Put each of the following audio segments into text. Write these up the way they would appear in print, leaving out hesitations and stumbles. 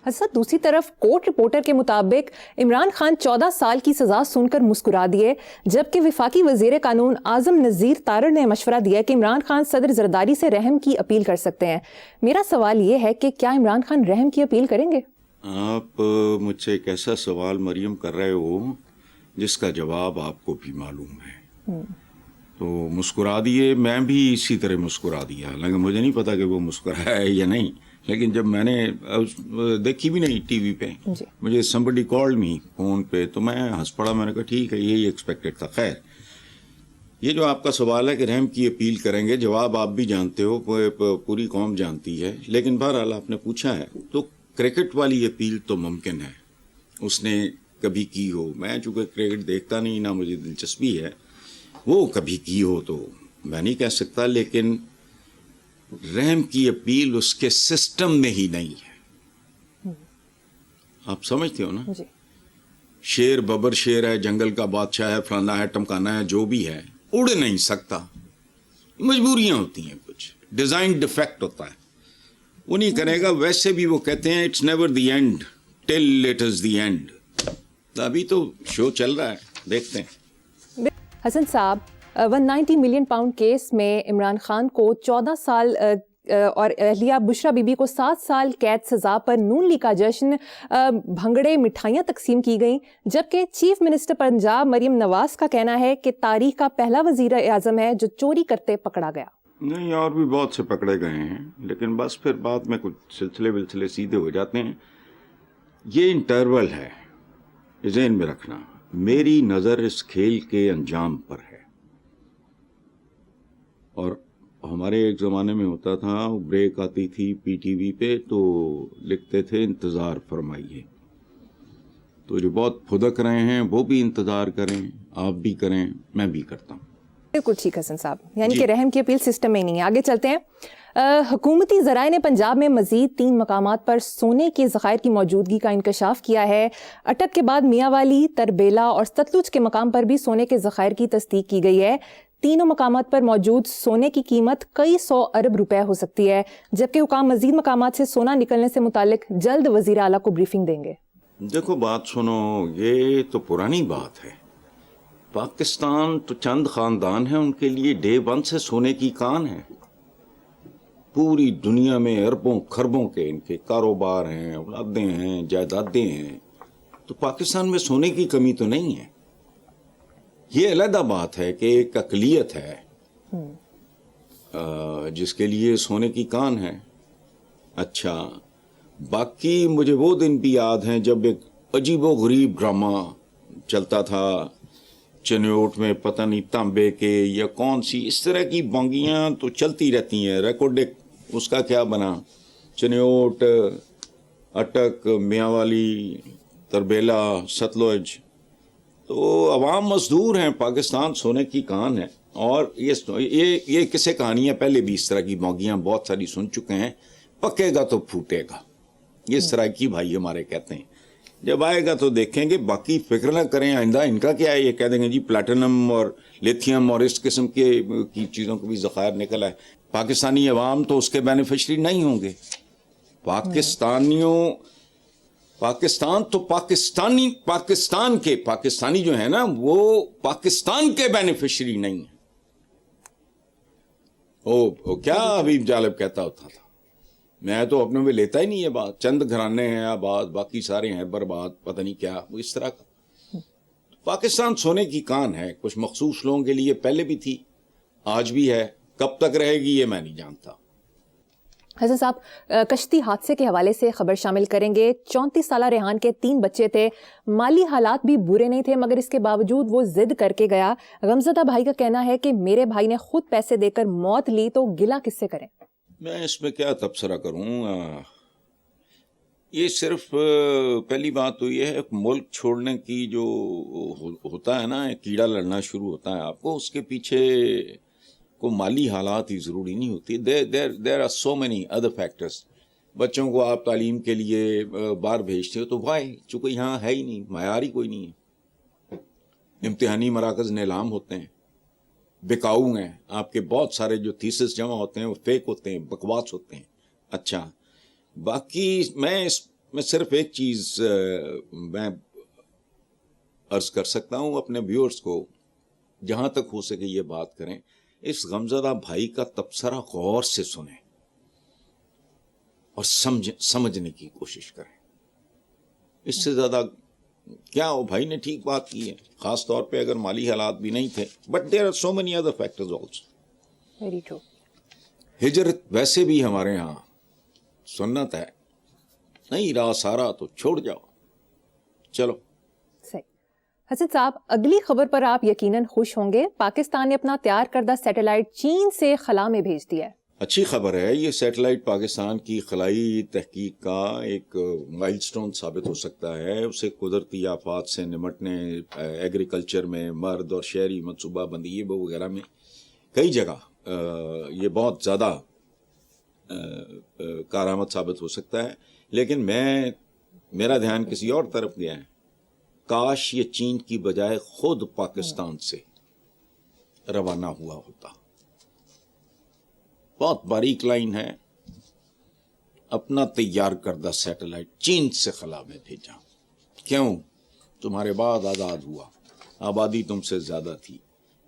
حسن دوسری طرف court reporter کے مطابق عمران خان 14 سال کی سزا سن کر مسکرا دیے، جبکہ وفاقی وزیر قانون اعظم نذیر تارڑ نے مشورہ دیا کہ عمران خان صدر زرداری سے رحم کی اپیل کر سکتے ہیں۔ میرا سوال یہ ہے کہ کیا عمران خان رحم کی اپیل کریں گے؟ آپ مجھ سے ایک ایسا سوال مریم کر رہے ہو جس کا جواب آپ کو بھی معلوم ہے، تو مسکرا دیے، میں بھی اسی طرح مسکرا دیا، حالانکہ مجھے نہیں پتا کہ وہ مسکرایا ہے یا نہیں، لیکن جب میں نے دیکھی بھی نہیں ٹی وی پہ، مجھے somebody called me فون پہ، تو میں ہنس پڑا، میں نے کہا ٹھیک ہے، یہی ایکسپیکٹڈ تھا۔ خیر، یہ جو آپ کا سوال ہے کہ رحم کی اپیل کریں گے، جواب آپ بھی جانتے ہو، پوری قوم جانتی ہے، لیکن بہرحال آپ نے پوچھا ہے تو کرکٹ والی اپیل تو ممکن ہے اس نے کبھی کی ہو۔ میں چونکہ کرکٹ دیکھتا نہیں، نہ مجھے دلچسپی ہے، وہ کبھی کی ہو تو میں نہیں کہہ سکتا، لیکن رحم کی اپیل اس کے سسٹم میں ہی نہیں ہے۔ آپ سمجھتے ہو نا؟ شیر ببر شیر ہے، جنگل کا بادشاہ ہے، فلانا ہے، ٹمکانا ہے، جو بھی ہے، اڑ نہیں سکتا، مجبوریاں ہوتی ہیں، کچھ ڈیزائن ڈیفیکٹ ہوتا ہے، وہ نہیں کرے گا۔ ویسے بھی وہ کہتے ہیں it's never the end till it is the end. ابھی تو شو چل رہا ہے، دیکھتے ہیں۔ حسن صاحب، 190 ملین پاؤنڈ کیس میں عمران خان کو 14 سال اور اہلیہ بشرا بی بی کو 7 سال قید سزا پر نون لیگ کا جشن، بھنگڑے، مٹھائیاں تقسیم کی گئیں، جبکہ چیف منسٹر پنجاب مریم نواز کا کہنا ہے کہ تاریخ کا پہلا وزیر اعظم ہے جو چوری کرتے پکڑا گیا۔ نہیں، اور بھی بہت سے پکڑے گئے ہیں، لیکن بس پھر بعد میں کچھ سلسلے سیدھے ہو جاتے ہیں۔ یہ انٹرول ہے، ذہن میں رکھنا، میری نظر اس کھیل کے انجام پر ہے۔ اور ہمارے ایک زمانے میں ہوتا تھا، بریک آتی تھی پی ٹی وی پہ، تو لکھتے تھے انتظار فرمائیے، تو جو بہت پھدک رہے ہیں وہ بھی انتظار کریں، آپ بھی کریں، میں بھی کرتا ہوں۔ بالکل ٹھیک حسن صاحب، یعنی کہ رحم کی اپیل سسٹم میں ہی نہیں ہے۔ آگے چلتے ہیں۔ حکومتی ذرائع نے پنجاب میں مزید 3 مقامات پر سونے کے ذخائر کی موجودگی کا انکشاف کیا ہے۔ اٹک کے بعد میاں والی، تربیلا اور ستلج کے مقام پر بھی سونے کے ذخائر کی تصدیق کی گئی ہے۔ تینوں مقامات پر موجود سونے کی قیمت کئی 100 ارب روپے ہو سکتی ہے، جبکہ حکام مزید مقامات سے سونا نکلنے سے متعلق جلد وزیر اعلیٰ کو بریفنگ دیں گے۔ دیکھو بات سنو، یہ تو پرانی بات ہے۔ پاکستان تو چند خاندان ہیں، ان کے لیے ڈے 1 سے سونے کی کان ہے۔ پوری دنیا میں اربوں خربوں کے ان کے کاروبار ہیں، اولادیں ہیں، جائیدادیں ہیں، تو پاکستان میں سونے کی کمی تو نہیں ہے۔ یہ علیحدہ بات ہے کہ ایک اقلیت ہے جس کے لیے سونے کی کان ہے۔ اچھا، باقی مجھے وہ دن بھی یاد ہیں جب ایک عجیب و غریب ڈرامہ چلتا تھا چنوٹ میں، پتہ نہیں تانبے کے یا کون سی، اس طرح کی بانگیاں تو چلتی رہتی ہیں۔ ریکارڈ اس کا کیا بنا، چنوٹ، اٹک، میاں والی، تربیلا، ستلج، تو عوام مزدور ہیں، پاکستان سونے کی کان ہے۔ اور یہ کسے کہانیاں پہلے بھی اس طرح کی بانگیاں بہت ساری سن چکے ہیں۔ پکے گا تو پھوٹے گا، یہ سرائکی بھائی ہمارے کہتے ہیں۔ جب آئے گا تو دیکھیں گے، باقی فکر نہ کریں آئندہ ان کا کیا ہے، یہ کہہ دیں گے جی پلاٹینم اور لیتھیم اور اس قسم کی چیزوں کو بھی ذخائر نکل آئے۔ پاکستانی عوام تو اس کے بینیفیشری نہیں ہوں گے۔ پاکستان تو پاکستانی جو ہے نا، وہ پاکستان کے بینیفیشری نہیں ہیں۔ کیا حبیب جالب کہتا ہوتا تھا، میں تو اپنے میں لیتا ہی نہیں یہ بات، چند گھرانے ہیں آباد، باقی سارے ہیں برباد، پتہ نہیں کیا، وہ اس طرح کا۔ پاکستان سونے کی کان ہے، کچھ مخصوص لوگوں کے لیے پہلے بھی تھی، آج بھی ہے، کب تک رہے گی یہ میں نہیں جانتا۔ حسن صاحب، کشتی حادثے کے حوالے سے خبر شامل کریں گے۔ 34 سالہ ریحان کے 3 بچے تھے، مالی حالات بھی برے نہیں تھے، مگر اس کے باوجود وہ ضد کر کے گیا۔ غمزدہ بھائی کا کہنا ہے کہ میرے بھائی نے خود پیسے دے کر موت لی، تو گلہ کس سے کریں؟ میں اس میں کیا تبصرہ کروں، یہ صرف پہلی بات تو یہ ہے، ملک چھوڑنے کی جو ہوتا ہے نا، کیڑا لڑنا شروع ہوتا ہے آپ کو، اس کے پیچھے کو مالی حالات ہی ضروری نہیں ہوتی۔ there are so many other factors۔ بچوں کو آپ تعلیم کے لیے باہر بھیجتے ہو تو وائی، چونکہ یہاں ہے ہی نہیں، معیار ہی کوئی نہیں ہے، امتحانی مراکز نیلام ہوتے ہیں، بکاؤ ہیں، آپ کے بہت سارے جو تھیسس جمع ہوتے ہیں وہ فیک ہوتے ہیں، بکواس ہوتے ہیں۔ اچھا، باقی میں اس میں صرف ایک چیز میں عرض کر سکتا ہوں اپنے ویورز کو، جہاں تک ہو سکے یہ بات کریں، اس غمزدہ بھائی کا تبصرہ غور سے سنیں اور سمجھنے کی کوشش کریں. اس سے زیادہ کیا، وہ بھائی نے ٹھیک بات کی ہے، خاص طور پہ اگر مالی حالات بھی نہیں تھے، but there are so many other factors also. Very true. ہجرت ویسے بھی ہمارے ہاں سنت ہے، نہیں رہا سارا تو چھوڑ جاؤ. چلو. صحیح. حسن صاحب، اگلی خبر پر آپ یقیناً خوش ہوں گے. پاکستان نے اپنا تیار کردہ سیٹلائٹ چین سے خلا میں بھیج دیا ہے. اچھی خبر ہے. یہ سیٹلائٹ پاکستان کی خلائی تحقیق کا ایک مائل سٹون ثابت ہو سکتا ہے. اسے قدرتی آفات سے نمٹنے، ایگریکلچر میں، مرد اور شہری منصوبہ بندی وغیرہ میں کئی جگہ یہ بہت زیادہ کارآمد ثابت ہو سکتا ہے. لیکن میرا دھیان کسی اور طرف گیا ہے. کاش یہ چین کی بجائے خود پاکستان سے روانہ ہوا ہوتا. بہت باریک لائن ہے. اپنا تیار کردہ سیٹلائٹ چین سے خلا میں بھیجا. کیوں؟ تمہارے بعد آزاد ہوا، آبادی تم سے زیادہ تھی،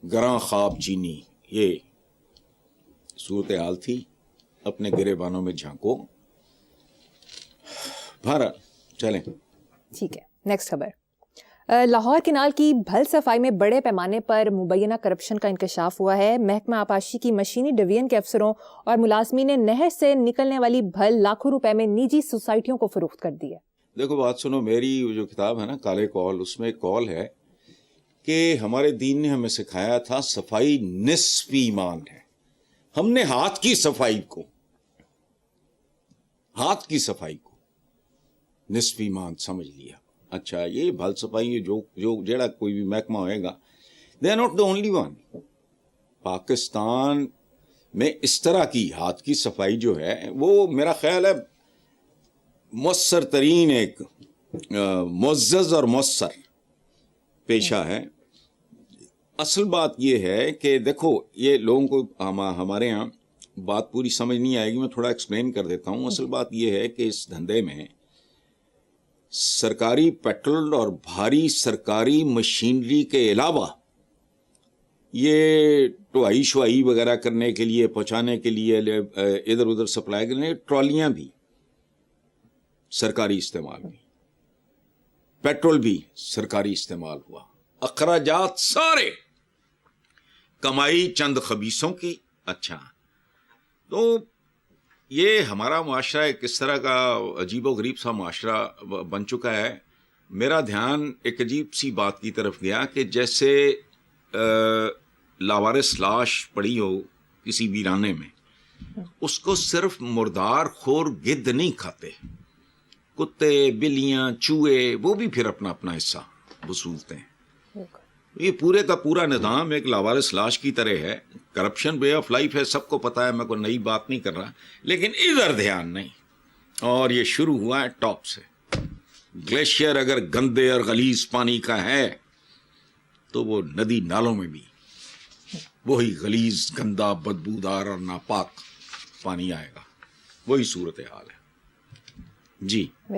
گراں خواب چینی، یہ صورتحال تھی. اپنے گریبانوں میں جھانکو. بہرحال چلیں. ٹھیک ہے، نیکسٹ خبر. لاہور کینال کی بھل صفائی میں بڑے پیمانے پر مبینہ کرپشن کا انکشاف ہوا ہے. محکمہ آبپاشی کی مشینی ڈویژن کے افسروں اور ملازمین نے نہر سے نکلنے والی بھل لاکھوں روپے میں نجی سوسائٹیوں کو فروخت کر دی ہے. دیکھو بات سنو، میری جو کتاب ہے نا کالے کول، اس میں ایک کال ہے کہ ہمارے دین نے ہمیں سکھایا تھا صفائی نصف ایمان ہے. ہم نے ہاتھ کی صفائی کو نصف ایمان سمجھ لیا. اچھا، یہ بھل صفائی جو جیڑا کوئی بھی محکمہ ہوئے گا، they are not the only one. Pakistan میں اس طرح کی ہاتھ کی صفائی جو ہے وہ میرا خیال ہے مؤثر ترین ایک معزز اور مؤثر پیشہ ہے. اصل بات یہ ہے کہ دیکھو، یہ لوگوں کو ہمارے ہاں بات پوری سمجھ نہیں آئے گی، میں تھوڑا ایکسپلین کر دیتا ہوں. اصل بات یہ ہے کہ اس دھندے میں سرکاری پیٹرول اور بھاری سرکاری مشینری کے علاوہ یہ ٹوائی شوائی وغیرہ کرنے کے لیے، پہنچانے کے لیے، ادھر ادھر سپلائی کرنے، ٹرالیاں بھی سرکاری استعمال میں، پیٹرول بھی سرکاری استعمال ہوا. اخراجات سارے کمائی چند خبیصوں کی. اچھا، تو یہ ہمارا معاشرہ ایک اس طرح کا عجیب و غریب سا معاشرہ بن چکا ہے. میرا دھیان ایک عجیب سی بات کی طرف گیا کہ جیسے لاوارث لاش پڑی ہو کسی ویرانے میں، اس کو صرف مردار خور گدھ نہیں کھاتے، کتے، بلیاں، چوہے، وہ بھی پھر اپنا اپنا حصہ وصولتے ہیں. یہ پورے کا پورا نظام ایک لاوارث لاش کی طرح ہے. کرپشن وے آف لائف ہے، سب کو پتا ہے، میں کوئی نئی بات نہیں کر رہا، لیکن ادھر دھیان نہیں. اور یہ شروع ہوا ہے ٹاپ سے. گلیشیئر اگر گندے اور غلیظ پانی کا ہے تو وہ ندی نالوں میں بھی وہی غلیظ، گندا، بدبودار اور ناپاک پانی آئے گا. وہی صورتحال ہے. جی.